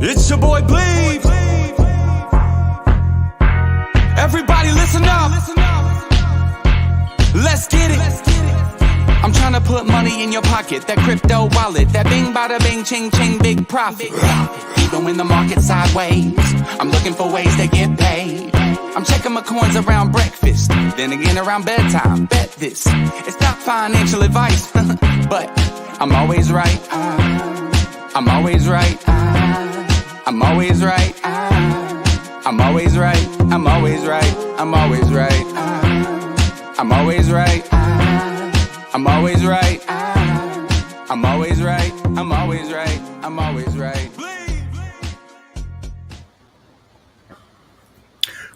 It's your boy Bleeve. Everybody listen up. Let's get it. I'm trying to put money in your pocket. That crypto wallet. That bing bada bing ching ching big profit. Even when the market's sideways, I'm looking for ways to get paid. I'm checking my coins around breakfast, then again around bedtime. Bet this, it's not financial advice, but I'm always right. I'm always right. I'm always right. I'm always right. I'm always right. I'm always right. I'm always right. I'm always right. I'm always right. I'm always right. I'm always right.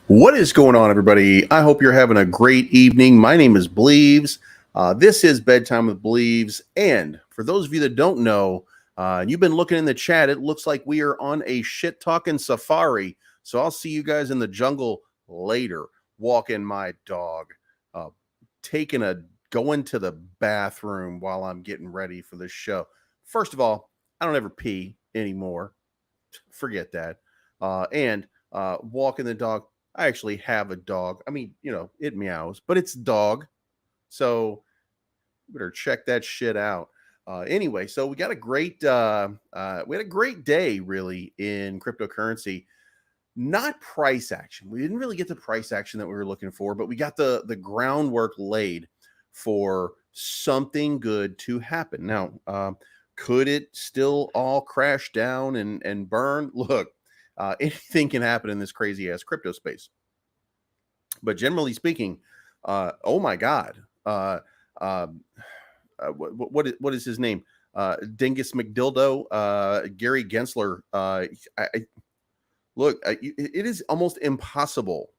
What is going on, everybody? I hope you're having a great evening. My name is Bleeves. This is Bedtime with Bleeves. And for those of you that don't know, you've been looking in the chat, it looks like we are on a shit-talking safari. So I'll see you guys in the jungle later, walking my dog, going to the bathroom while I'm getting ready for this show. First of all, I don't ever pee anymore. Forget that. And walking the dog. I actually have a dog. I mean, you know, it meows, but it's a dog. So you better check that shit out. Anyway, so we got a great we had a great day really in cryptocurrency. Not price action. We didn't really get the price action that we were looking for, but we got the groundwork laid for something good to happen. Now, could it still all crash down and burn? Look, anything can happen in this crazy ass crypto space. But generally speaking, oh my God, what is his name? Dingus McDildo, Gary Gensler. Look, it is almost impossible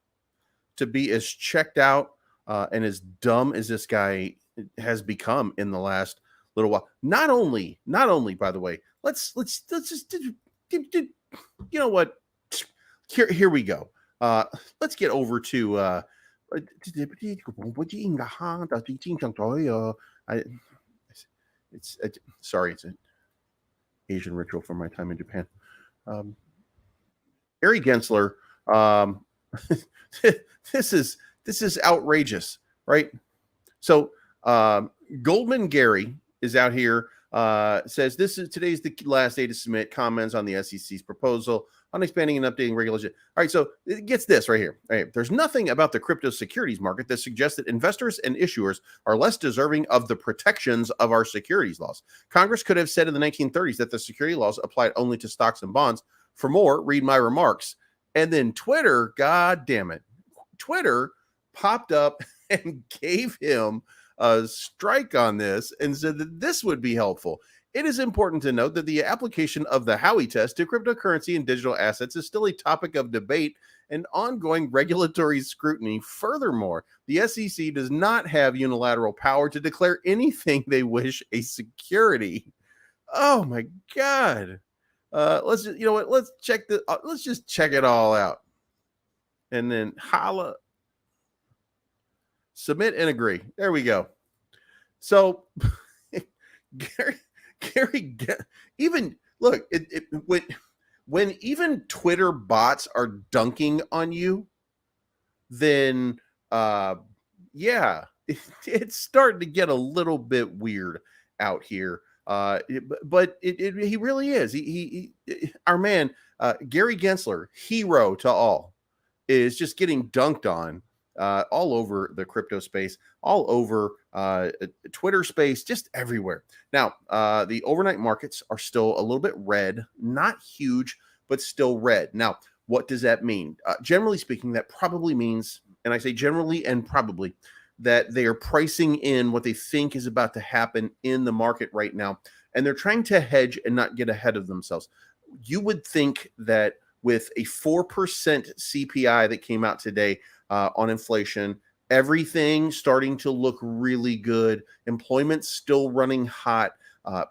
to be as checked out and as dumb as this guy has become in the last little while. Not only, by the way, let's just you know what? Here we go. Let's get over to sorry, it's an Asian ritual from my time in Japan. Gary Gensler, this is outrageous, right? So Goldman Gary is out here. Says today's the last day to submit comments on the SEC's proposal on expanding and updating regulation. All right, so it gets this right here. All right, there's nothing about the crypto securities market that suggests that investors and issuers are less deserving of the protections of our securities laws. Congress could have said in the 1930s that the security laws applied only to stocks and bonds. For more, read my remarks. And then Twitter, God damn it, Twitter popped up and gave him a strike on this and said that this would be helpful. It is important to note that the application of the Howey test to cryptocurrency and digital assets is still a topic of debate and ongoing regulatory scrutiny. Furthermore, the SEC does not have unilateral power to declare anything they wish a security. Oh my God. Let's just, you know what? Let's check let's just check it all out. And then holla. Submit and agree. There we go. So Gary, even look, when even Twitter bots are dunking on you, then yeah, it's starting to get a little bit weird out here. But he really is. He our man, Gary Gensler, hero to all, is just getting dunked on all over the crypto space, all over Twitter space, just everywhere. Now, the overnight markets are still a little bit red, not huge, but still red. Now, what does that mean? Generally speaking, that probably means, and I say generally and probably, that they are pricing in what they think is about to happen in the market right now, and they're trying to hedge and not get ahead of themselves. You would think that with a 4% CPI that came out today on inflation, everything starting to look really good, employment still running hot,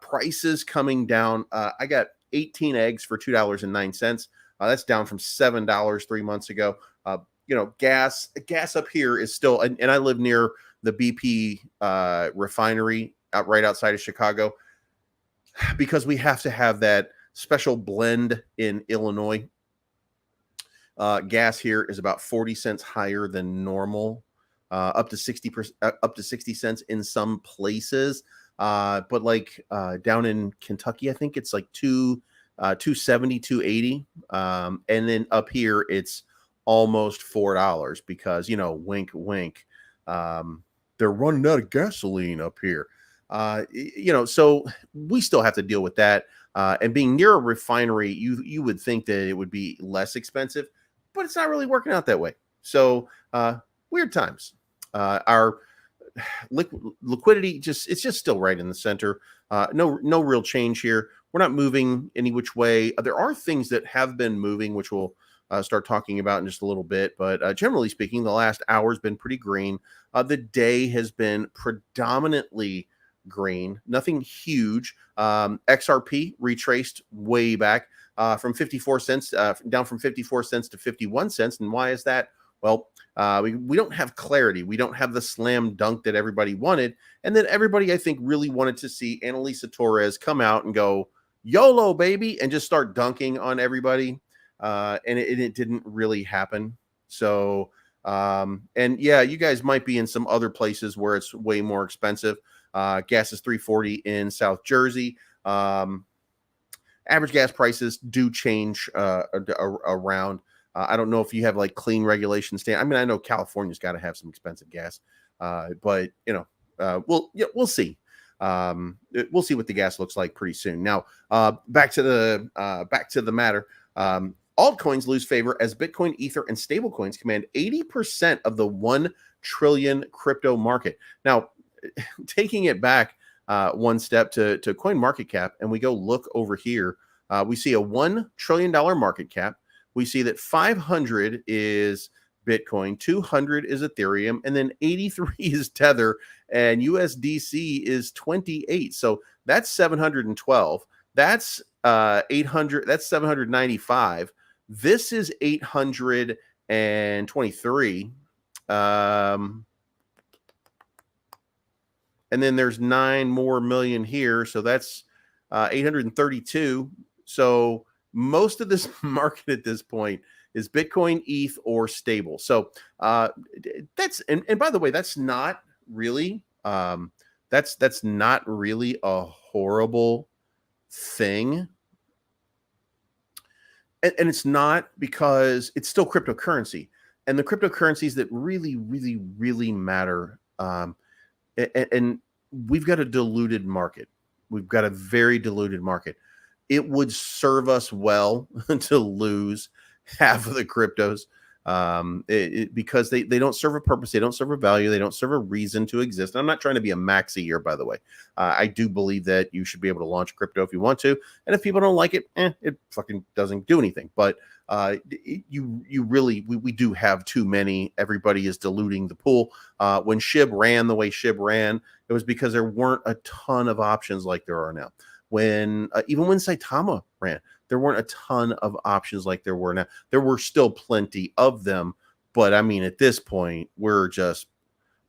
prices coming down. I got 18 eggs for $2.09. That's down from $7 3 months ago. You know, gas up here is still, and I live near the BP refinery right outside of Chicago, because we have to have that special blend in Illinois. Gas here is about 40 cents higher than normal, up to 60%, up to 60 cents in some places. But like down in Kentucky, I think it's like 270, 280. And then up here, it's almost $4 because, you know, wink, wink. They're running out of gasoline up here. You know, so we still have to deal with that. And being near a refinery, you would think that it would be less expensive, but it's not really working out that way. So weird times. Our liquidity it's just still right in the center. No real change here. We're not moving any which way. There are things that have been moving, which we'll start talking about in just a little bit. But generally speaking, the last hour has been pretty green. The day has been predominantly green. Nothing huge. XRP retraced way back from 54 cents, down from 54 cents to 51 cents. And why is that? Well, we don't have clarity. We don't have the slam dunk that everybody wanted. And then everybody, I think, really wanted to see Annalisa Torres come out and go, YOLO, baby, and just start dunking on everybody. And it didn't really happen. So, and yeah, you guys might be in some other places where it's way more expensive. Gas is $3.40 in South Jersey. Average gas prices do change around. I don't know if you have like clean regulation stand. I mean, I know California's got to have some expensive gas, but you know, we'll see. We'll see what the gas looks like pretty soon. Now, back to the matter. Altcoins lose favor as Bitcoin, Ether, and stablecoins command 80% of the 1 trillion crypto market. Now, taking it back one step to coin market cap, and we go look over here, we see a $1 trillion market cap. We see that 500 is Bitcoin, 200 is Ethereum, and then 83 is Tether, and USDC is 28. So that's 712. That's 800. That's 795. This is 823. And then there's 9 more million here. So that's 832. So most of this market at this point is Bitcoin, ETH, or stable. So that's and by the way, that's not really that's not really a horrible thing. And it's not, because it's still cryptocurrency, and the cryptocurrencies that really, really, really matter. And we've got a diluted market. We've got a very diluted market. It would serve us well to lose half of the cryptos because they don't serve a purpose. They don't serve a value. They don't serve a reason to exist. And I'm not trying to be a maxi here, by the way. I do believe that you should be able to launch crypto if you want to. And if people don't like it, it fucking doesn't do anything. But you really, we do have too many. Everybody is diluting the pool. When SHIB ran the way SHIB ran, it was because there weren't a ton of options like there are now. When even when Saitama ran, there weren't a ton of options like there were now. There were still plenty of them, but I mean, at this point, we're just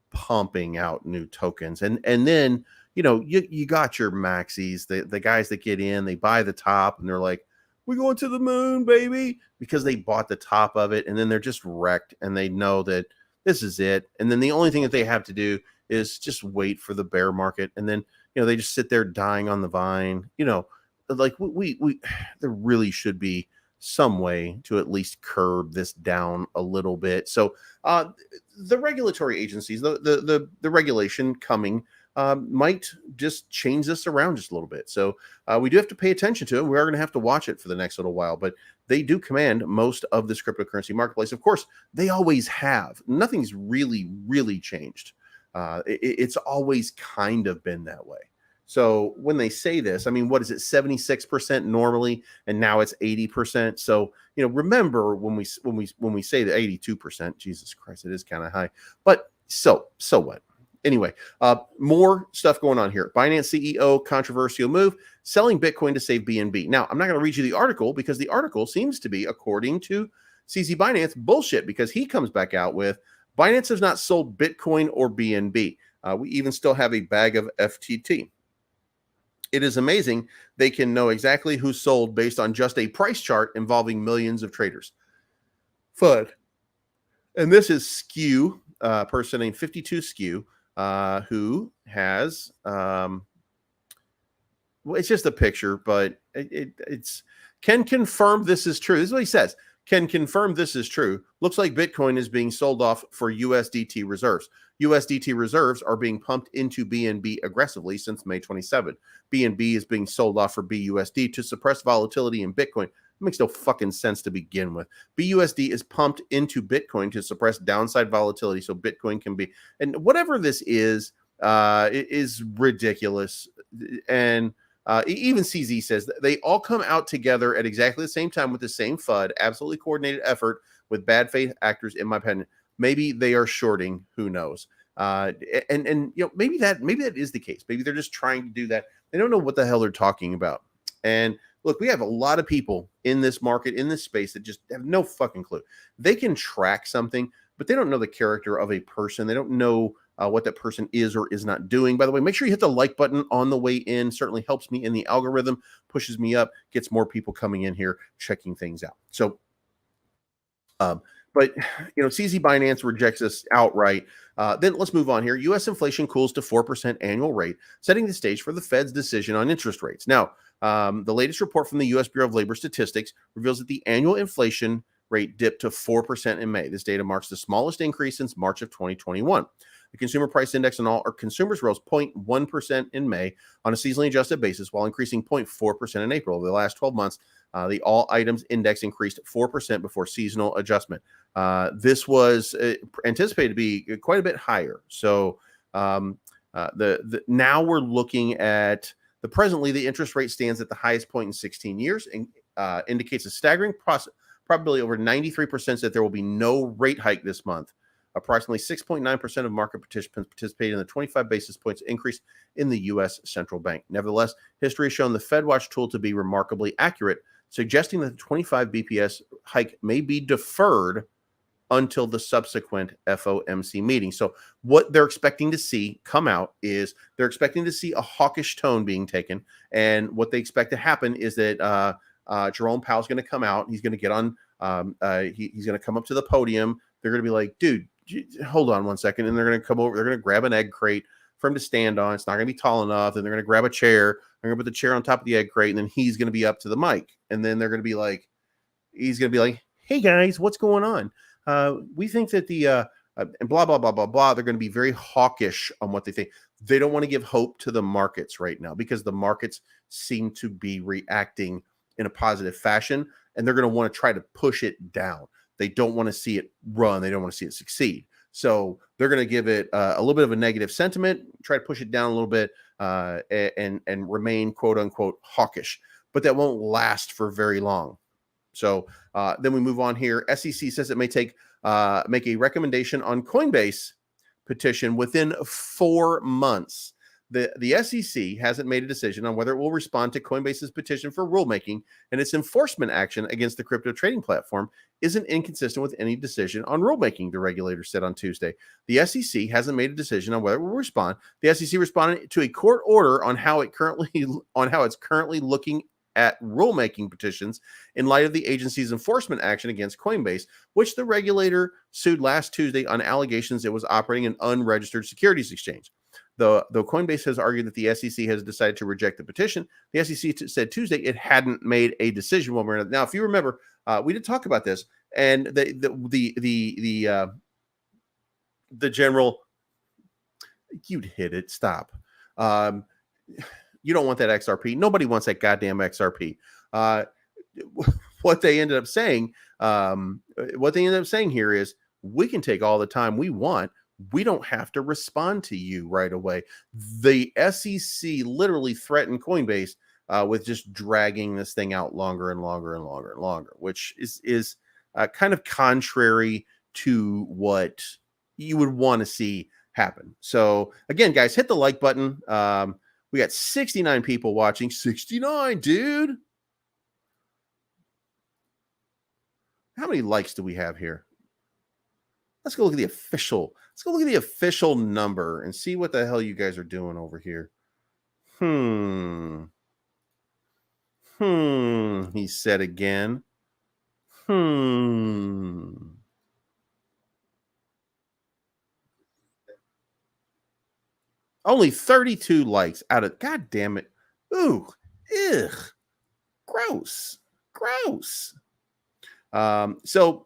pumping out new tokens. And then, you know, you got your maxis, the guys that get in, they buy the top, and they're like, we're going to the moon, baby, because they bought the top of it, and then they're just wrecked, and they know that this is it. And then the only thing that they have to do is just wait for the bear market, and then, you know, they just sit there dying on the vine. You know, like we there really should be some way to at least curb this down a little bit. So the regulatory agencies, the regulation coming might just change this around just a little bit. So we do have to pay attention to it. We are going to have to watch it for the next little while, but they do command most of this cryptocurrency marketplace. Of course, they always have. Nothing's really, really changed. It's always kind of been that way. So when they say this, I mean, what is it? 76% normally, and now it's 80%. So, you know, remember when we say the 82%, Jesus Christ, it is kind of high. But so what? Anyway, more stuff going on here. Binance CEO controversial move, selling Bitcoin to save BNB. Now, I'm not going to read you the article because the article seems to be, according to CZ Binance, bullshit, because he comes back out with Binance has not sold Bitcoin or BNB. We even still have a bag of FTT. It is amazing they can know exactly who sold based on just a price chart involving millions of traders. FUD. And this is Skew, a person named 52 Skew, who has, well, it's just a picture, but it's can confirm this is true. This is what he says. Can confirm this is true. Looks like Bitcoin is being sold off for USDT reserves. USDT reserves are being pumped into BNB aggressively since May 27. BNB is being sold off for BUSD to suppress volatility in Bitcoin. It makes no fucking sense to begin with. BUSD is pumped into Bitcoin to suppress downside volatility so Bitcoin can be, and whatever this is, it is ridiculous. And even CZ says that they all come out together at exactly the same time with the same FUD, absolutely coordinated effort with bad faith actors, in my opinion. Maybe they are shorting, who knows? And you know, maybe that is the case. Maybe they're just trying to do that. They don't know what the hell they're talking about. And look, we have a lot of people in this market, in this space, that just have no fucking clue. They can track something, but they don't know the character of a person. They don't know what that person is or is not doing. By the way, make sure you hit the like button on the way in. Certainly helps me in the algorithm, pushes me up, gets more people coming in here, checking things out. So, but, you know, CZ Binance rejects us outright. Then let's move on here. U.S. inflation cools to 4% annual rate, setting the stage for the Fed's decision on interest rates. Now, the latest report from the U.S. Bureau of Labor Statistics reveals that the annual inflation rate dipped to 4% in May. This data marks the smallest increase since March of 2021. The consumer price index on all our consumers rose 0.1% in May on a seasonally adjusted basis, while increasing 0.4% in April. Over the last 12 months, the all items index increased 4% before seasonal adjustment. This was anticipated to be quite a bit higher. So now we're looking at presently the interest rate stands at the highest point in 16 years and indicates a staggering probability over 93% that there will be no rate hike this month. Approximately 6.9% of market participants participated in the 25 basis points increase in the U.S. central bank. Nevertheless, history has shown the FedWatch tool to be remarkably accurate, suggesting that the 25 BPS hike may be deferred until the subsequent FOMC meeting. So what they're expecting to see come out is they're expecting to see a hawkish tone being taken. And what they expect to happen is that Jerome Powell's going to come out. He's going to get on, he's going to come up to the podium. They're going to be like, dude, hold on one second. And they're going to come over. They're going to grab an egg crate for him to stand on. It's not going to be tall enough. And they're going to grab a chair. They're going to put the chair on top of the egg crate. And then he's going to be up to the mic. And then they're going to be like, he's going to be like, hey guys, what's going on? We think that the, and blah, blah, blah, blah, blah. They're going to be very hawkish on what they think. They don't want to give hope to the markets right now because the markets seem to be reacting in a positive fashion. And they're going to want to try to push it down. They don't want to see it run. They don't want to see it succeed. So they're going to give it a little bit of a negative sentiment, try to push it down a little bit, and remain quote unquote hawkish. But that won't last for very long. So then we move on here. SEC says it may make a recommendation on Coinbase petition within 4 months. The SEC hasn't made a decision on whether it will respond to Coinbase's petition for rulemaking, and its enforcement action against the crypto trading platform isn't inconsistent with any decision on rulemaking, the regulator said on Tuesday. The SEC hasn't made a decision on whether it will respond. The SEC responded to a court order on how it's currently looking at rulemaking petitions in light of the agency's enforcement action against Coinbase, which the regulator sued last Tuesday on allegations it was operating an unregistered securities exchange. Though Coinbase has argued that the SEC has decided to reject the petition, the SEC said Tuesday it hadn't made a decision one way or another. Now, if you remember, we did talk about this, and the general, you'd hit it. Stop. You don't want that XRP. Nobody wants that goddamn XRP. What they ended up saying here is we can take all the time we want. We don't have to respond to you right away. The SEC literally threatened Coinbase with just dragging this thing out longer and longer and longer and longer, which is kind of contrary to what you would want to see happen. So again, guys, hit the like button. We got 69 people watching. 69, dude. How many likes do we have here? Let's go look at the official. Let's go look at the official number and see what the hell you guys are doing over here. He said again. Only 32 likes out of, God damn it. Ooh, ugh, gross. So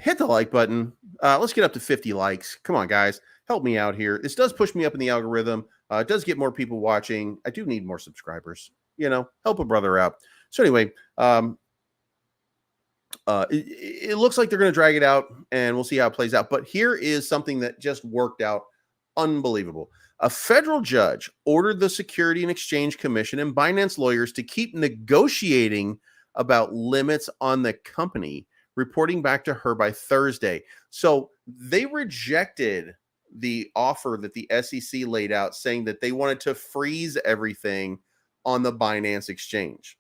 hit the like button. Let's get up to 50 likes. Come on, guys. Help me out here. This does push me up in the algorithm. It does get more people watching. I do need more subscribers. Help a brother out. So anyway, it looks like they're going to drag it out, and we'll see how it plays out. But here is something that just worked out unbelievable. A federal judge ordered the Security and Exchange Commission and Binance lawyers to keep negotiating about limits on the company, reporting back to her by Thursday. So they rejected the offer that the SEC laid out, saying that they wanted to freeze everything on the Binance exchange.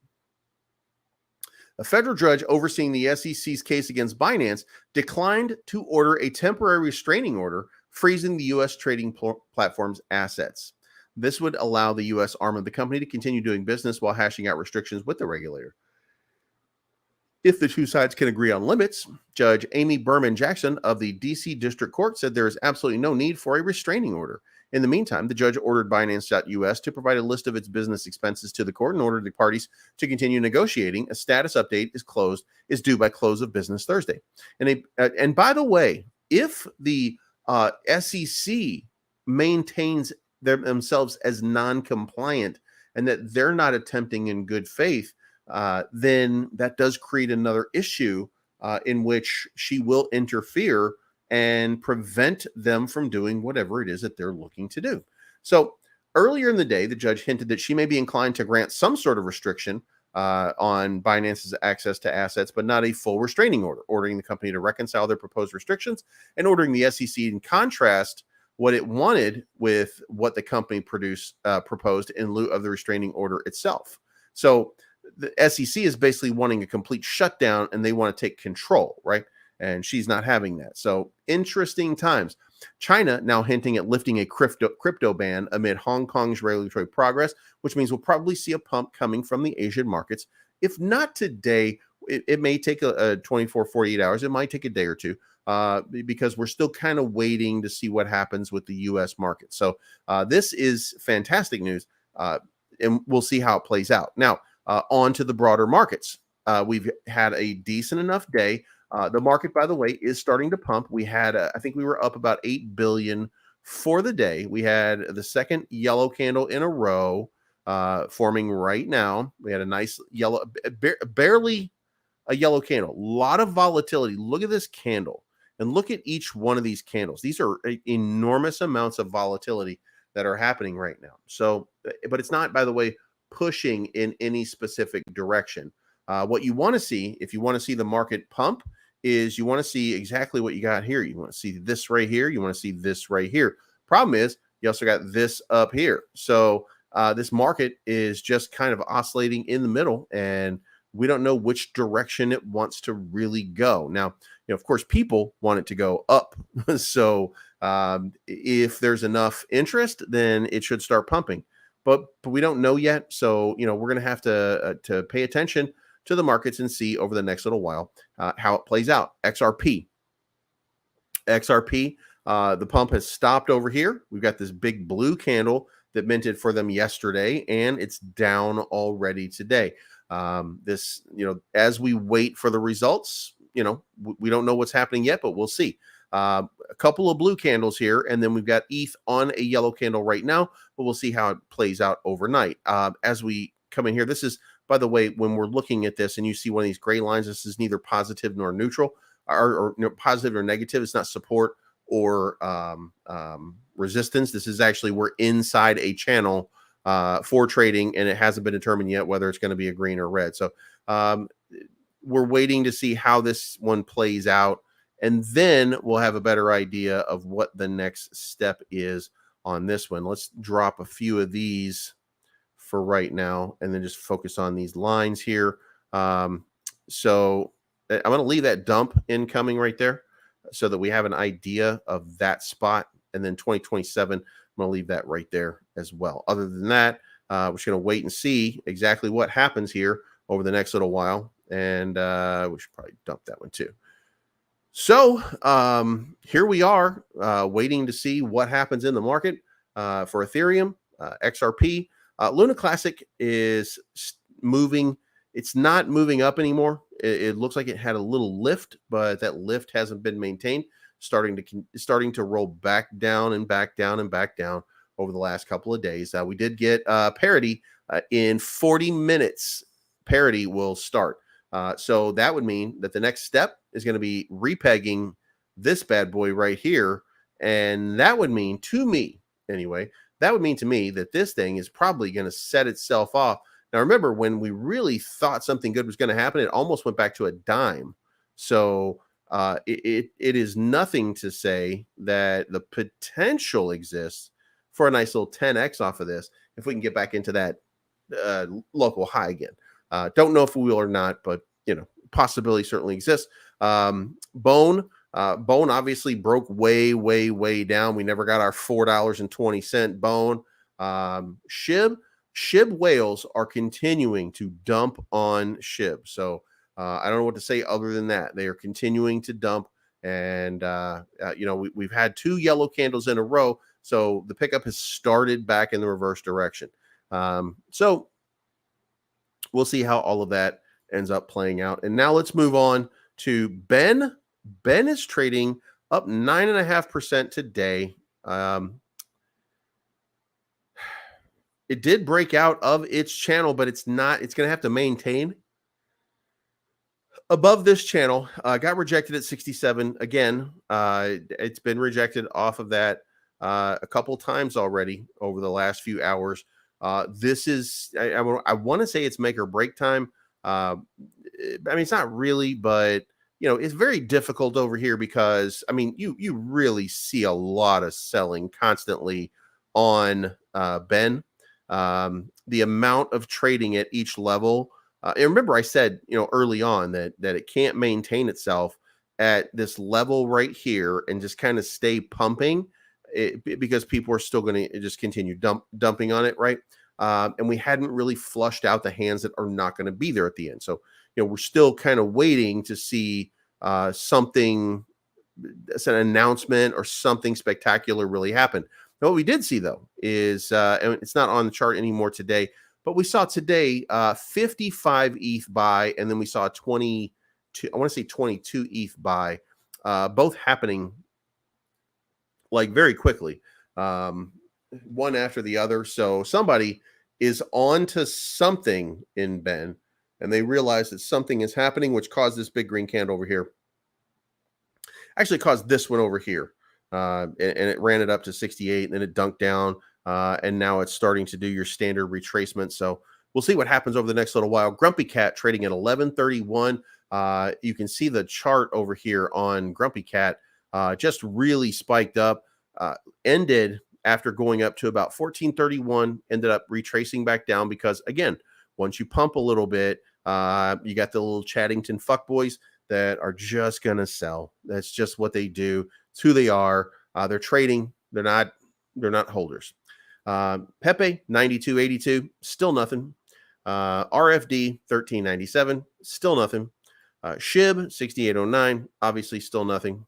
A federal judge overseeing the SEC's case against Binance declined to order a temporary restraining order freezing the U.S. trading platform's assets. This would allow the U.S. arm of the company to continue doing business while hashing out restrictions with the regulator. If the two sides can agree on limits, Judge Amy Berman Jackson of the D.C. District Court said there is absolutely no need for a restraining order. In the meantime, the judge ordered Binance.US to provide a list of its business expenses to the court and ordered the parties to continue negotiating. A status update is due by close of business Thursday. And by the way, if the SEC maintains themselves as non-compliant and that they're not attempting in good faith, then that does create another issue in which she will interfere and prevent them from doing whatever it is that they're looking to do. So earlier in the day, the judge hinted that she may be inclined to grant some sort of restriction on Binance's access to assets, but not a full restraining order, ordering the company to reconcile their proposed restrictions and ordering the SEC in contrast what it wanted with what the company proposed in lieu of the restraining order itself. So the SEC is basically wanting a complete shutdown, and they want to take control, right? And she's not having that. So interesting times. China now hinting at lifting a crypto ban amid Hong Kong's regulatory progress, which means we'll probably see a pump coming from the Asian markets. If not today, it may take a 24, 48 hours. It might take a day or two because we're still kind of waiting to see what happens with the U.S. market. So this is fantastic news, and we'll see how it plays out. Now, on to the broader markets. We've had a decent enough day. The market, by the way, is starting to pump. We had, I think we were up about 8 billion for the day. We had the second yellow candle in a row forming right now. We had a nice yellow, barely a yellow candle. A lot of volatility. Look at this candle and look at each one of these candles. These are enormous amounts of volatility that are happening right now. So, but it's not, by the way, pushing in any specific direction. What you want to see, if you want to see the market pump, is you want to see exactly what you got here. You want to see this right here. You want to see this right here. Problem is, you also got this up here. So this market is just kind of oscillating in the middle, and we don't know which direction it wants to really go. Now, of course, people want it to go up. So if there's enough interest, then it should start pumping. But we don't know yet. So, we're going to have to pay attention to the markets and see over the next little while how it plays out. XRP, the pump has stopped over here. We've got this big blue candle that minted for them yesterday, and it's down already today. This, as we wait for the results, we don't know what's happening yet, but we'll see. A couple of blue candles here, and then we've got ETH on a yellow candle right now, but we'll see how it plays out overnight. As we come in here, this is, by the way, when we're looking at this and you see one of these gray lines, this is neither positive nor neutral, or positive or negative. It's not support or resistance. This is actually, we're inside a channel for trading, and it hasn't been determined yet whether it's going to be a green or red. So we're waiting to see how this one plays out, and then we'll have a better idea of what the next step is on this one. Let's drop a few of these for right now, and then just focus on these lines here. So I'm going to leave that dump incoming right there so that we have an idea of that spot. And then 2027, going to leave that right there as well. Other than that, we're just going to wait and see exactly what happens here over the next little while. And we should probably dump that one too. So here we are waiting to see what happens in the market for Ethereum, XRP. Luna Classic is moving. It's not moving up anymore. It looks like it had a little lift, but that lift hasn't been maintained. Starting to roll back down and back down and back down over the last couple of days. We did get parity in 40 minutes. Parity will start. So that would mean that the next step is going to be repegging this bad boy right here. And that would mean to me, anyway, that would mean to me that this thing is probably going to set itself off. Now, remember, when we really thought something good was going to happen, it almost went back to a dime. So it is nothing to say that the potential exists for a nice little 10x off of this if we can get back into that local high again. Don't know if we will or not, but possibility certainly exists. Bone obviously broke way down. We never got our $4.20 bone. SHIB whales are continuing to dump on SHIB. So I don't know what to say other than that. They are continuing to dump, and we've had 2 yellow candles in a row. So the pickup has started back in the reverse direction. So we'll see how all of that ends up playing out. And now let's move on to Ben. Ben is trading up 9.5% today. It did break out of its channel, but it's going to have to maintain above this channel. Got rejected at 67 again. It's been rejected off of that a couple times already over the last few hours. This is, I want to say it's make or break time. I mean, it's not really, but it's very difficult over here because, I mean, you really see a lot of selling constantly on Ben. The amount of trading at each level. And remember, I said, early on that it can't maintain itself at this level right here and just kind of stay pumping because people are still going to just continue dumping on it, right? And we hadn't really flushed out the hands that are not going to be there at the end. So, we're still kind of waiting to see something, as an announcement or something spectacular really happen. Now, what we did see, though, is, and it's not on the chart anymore today, but we saw today 55 ETH buy, and then we saw 22, I want to say 22 ETH buy, both happening like very quickly, one after the other. So somebody is on to something in Ben, and they realize that something is happening, which caused this big green candle over here. Actually caused this one over here. And it ran it up to 68, and then it dunked down, and now it's starting to do your standard retracement. So we'll see what happens over the next little while. Grumpy Cat trading at 1131. You can see the chart over here on Grumpy Cat just really spiked up, ended after going up to about 1431, ended up retracing back down because, again, once you pump a little bit, you got the little Chattington fuckboys that are just going to sell. That's just what they do. It's who they are. They're trading. They're not holders. Pepe 92.82, still nothing. RFD 13.97, still nothing. SHIB 68.09, obviously still nothing.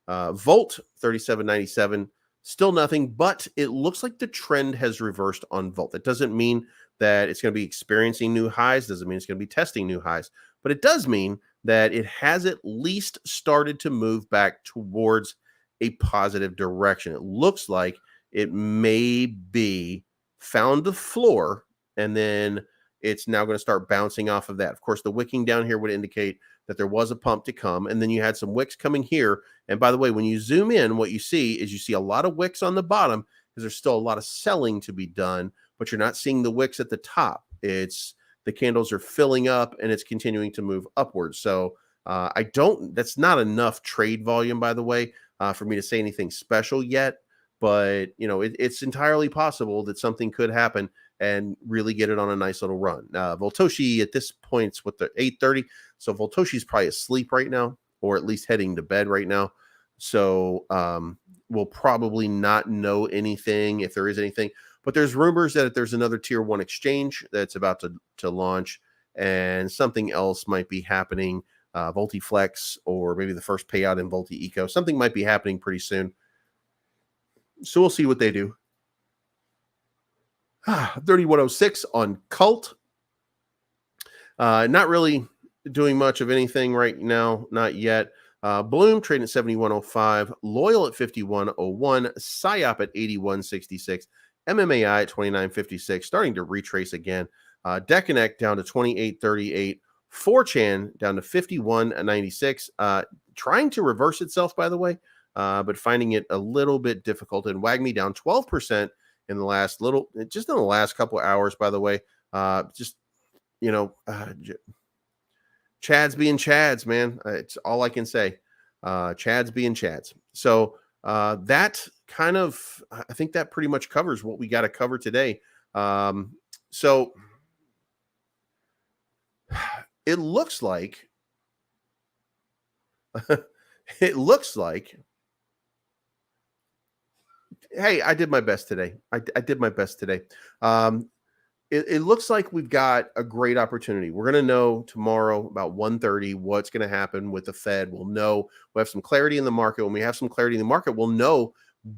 Volt 37.97, still nothing. But it looks like the trend has reversed on Volt. That doesn't mean that it's going to be experiencing new highs. Doesn't mean it's going to be testing new highs. But it does mean that it has at least started to move back towards a positive direction. It looks like it may be found the floor, and then it's now going to start bouncing off of that. Of course, the wicking down here would indicate that there was a pump to come, and then you had some wicks coming here. And by the way, when you zoom in, what you see a lot of wicks on the bottom because there's still a lot of selling to be done, but you're not seeing the wicks at the top. It's the candles are filling up and it's continuing to move upwards. So that's not enough trade volume, by the way, for me to say anything special yet. But, it's entirely possible that something could happen and really get it on a nice little run. Voltoshi at this point, it's 8:30. So Voltoshi's probably asleep right now, or at least heading to bed right now. So we'll probably not know anything if there is anything. But there's rumors that there's another tier 1 exchange that's about to launch, and something else might be happening. VultiFlex, or maybe the first payout in VultiEco. Something might be happening pretty soon. So we'll see what they do. 3106 on Cult. Not really doing much of anything right now. Not yet. Bloom trading at 7105. Loyal at 5101. PSYOP at 8166. MMAI at 2956. Starting to retrace again. Deconnect down to 2838. 4chan down to 5196. Trying to reverse itself, by the way, but finding it a little bit difficult. And WAGMI down 12% in the last couple of hours, by the way. Chads being Chads, man. It's all I can say. Chads being Chads. So that kind of, I think that pretty much covers what we got to cover today. So it looks like hey, I did my best today. I did my best today. It looks like we've got a great opportunity. We're going to know tomorrow about 1:30 what's going to happen with the Fed. We'll have some clarity in the market. When we have some clarity in the market, we'll know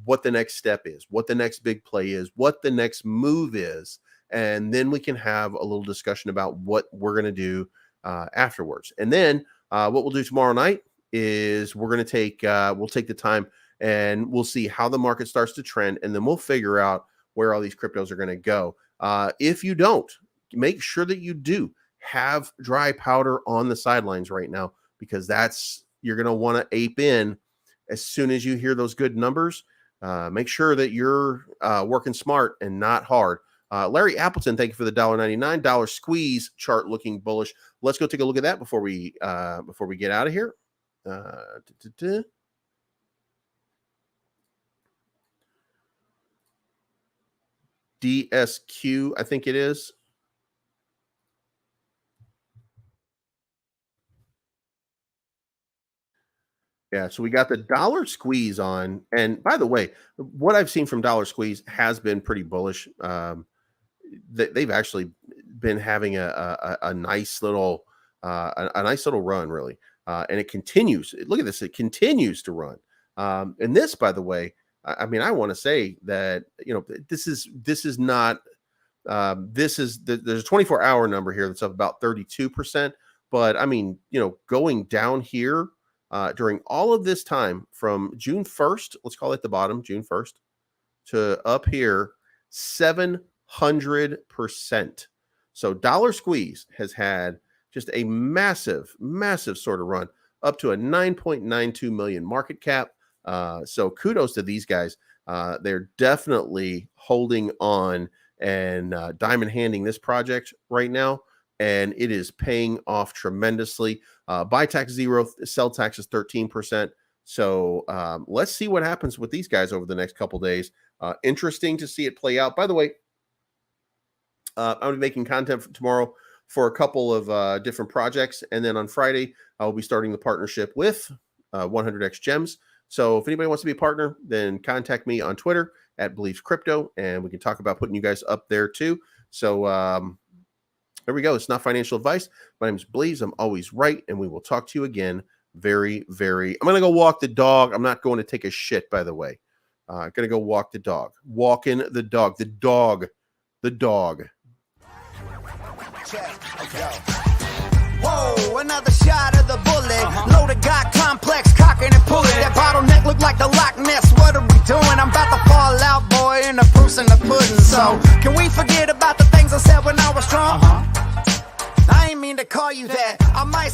what the next step is, what the next big play is, what the next move is. And then we can have a little discussion about what we're going to do afterwards. And then what we'll do tomorrow night is we're going to take the time and we'll see how the market starts to trend, and then we'll figure out where all these cryptos are going to go. If you don't, make sure that you do have dry powder on the sidelines right now, because you're going to want to ape in as soon as you hear those good numbers. Make sure that you're working smart and not hard. Larry Appleton, thank you for the $1.99. Dollar squeeze chart looking bullish. Let's go take a look at that before we get out of here. DSQ, I think it is. Yeah, so we got the dollar squeeze on. And by the way, what I've seen from dollar squeeze has been pretty bullish. They've actually been having a nice little run, really. And it continues. Look at this. It continues to run. And this, by the way, I mean, I want to say that, there's a 24-hour number here that's up about 32%. But I mean, going down here during all of this time from June 1st, let's call it the bottom, June 1st, to up here, 700%. So dollar squeeze has had just a massive, massive sort of run up to a 9.92 million market cap. So kudos to these guys. They're definitely holding on and diamond handing this project right now, and it is paying off tremendously. Buy tax 0, sell tax is 13%. So let's see what happens with these guys over the next couple days. Interesting to see it play out. By the way, I'll be making content for tomorrow for a couple of different projects, and then on Friday I'll be starting the partnership with 100x Gems. So if anybody wants to be a partner, then contact me on Twitter at BLEEVESCRYPTO, and we can talk about putting you guys up there too. So there we go. It's not financial advice. My name is Bleeves. I'm always right, and we will talk to you again very, very. I'm going to go walk the dog. I'm not going to take a shit, by the way. I'm going to go walk the dog. Walking the dog. The dog. The dog. Whoa, another shot of the bullet. Loaded, got complex, cocking and pulling. That bottleneck look like the Loch Ness. What are we doing? I'm about to fall out, boy, and the proof's in the pudding. So, can we forget about the things I said when I was drunk? I ain't mean to call you that. I might